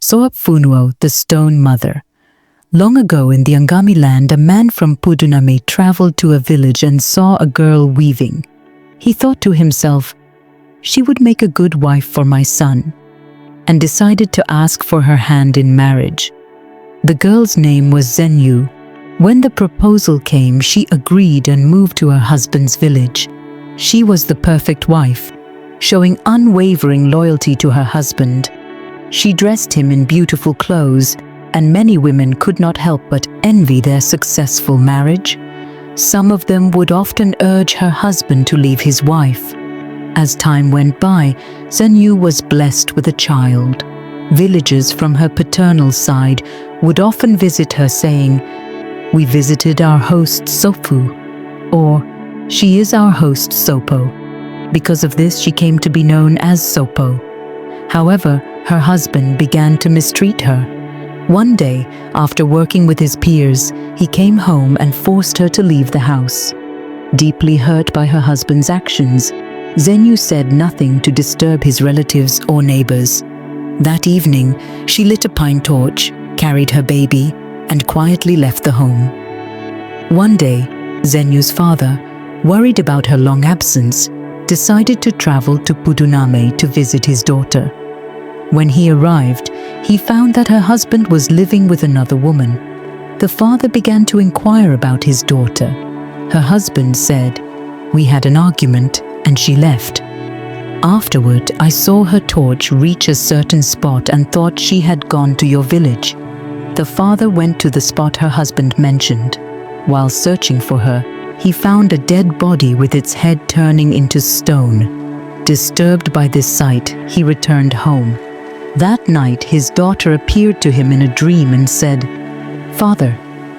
Sopfunuo, the Stone Mother. Long ago in the Angami land, a man from Puduname traveled to a village and saw a girl weaving. He thought to himself, "She would make a good wife for my son," and decided to ask for her hand in marriage. The girl's name was Zenyu. When the proposal came, she agreed and moved to her husband's village. She was the perfect wife, showing unwavering loyalty to her husband. She dressed him in beautiful clothes, and many women could not help but envy their successful marriage. Some of them would often urge her husband to leave his wife. As time went by, Zenyu was blessed with a child. Villagers from her paternal side would often visit her saying, "We visited our host Sopu," or "She is our host Sopo." Because of this, she came to be known as Sopo. However, her husband began to mistreat her. One day, after working with his peers, he came home and forced her to leave the house. Deeply hurt by her husband's actions, Zenyu said nothing to disturb his relatives or neighbors. That evening, she lit a pine torch, carried her baby, and quietly left the home. One day, Zenyu's father, worried about her long absence, decided to travel to Puduname to visit his daughter. When he arrived, he found that her husband was living with another woman. The father began to inquire about his daughter. Her husband said, "We had an argument and she left. Afterward, I saw her torch reach a certain spot and thought she had gone to your village." The father went to the spot her husband mentioned. While searching for her, he found a dead body with its head turning into stone. Disturbed by this sight, he returned home. That night, his daughter appeared to him in a dream and said, "Father,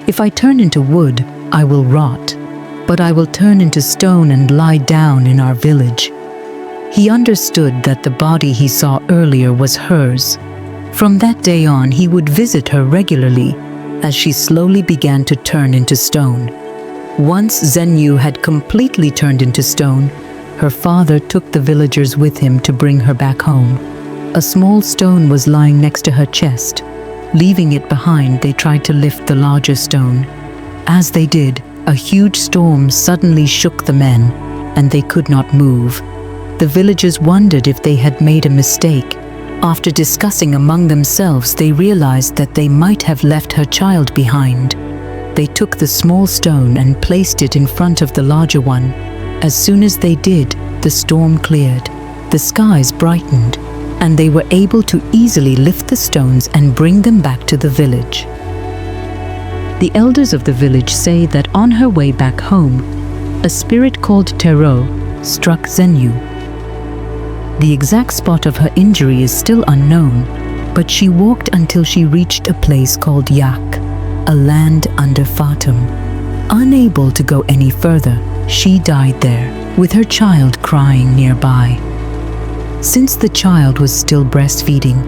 if I turn into wood, I will rot, but I will turn into stone and lie down in our village." He understood that the body he saw earlier was hers. From that day on, he would visit her regularly as she slowly began to turn into stone. Once Zenyu had completely turned into stone, her father took the villagers with him to bring her back home. A small stone was lying next to her chest. Leaving it behind, they tried to lift the larger stone. As they did, a huge storm suddenly shook the men, and they could not move. The villagers wondered if they had made a mistake. After discussing among themselves, they realized that they might have left her child behind. They took the small stone and placed it in front of the larger one. As soon as they did, the storm cleared, the skies brightened, and they were able to easily lift the stones and bring them back to the village. The elders of the village say that on her way back home, a spirit called Tero struck Zenyu. The exact spot of her injury is still unknown, but she walked until she reached a place called Yak, a land under Fatum. Unable to go any further, she died there, with her child crying nearby. Since the child was still breastfeeding,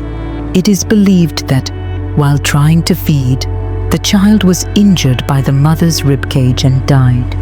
it is believed that, while trying to feed, the child was injured by the mother's ribcage and died.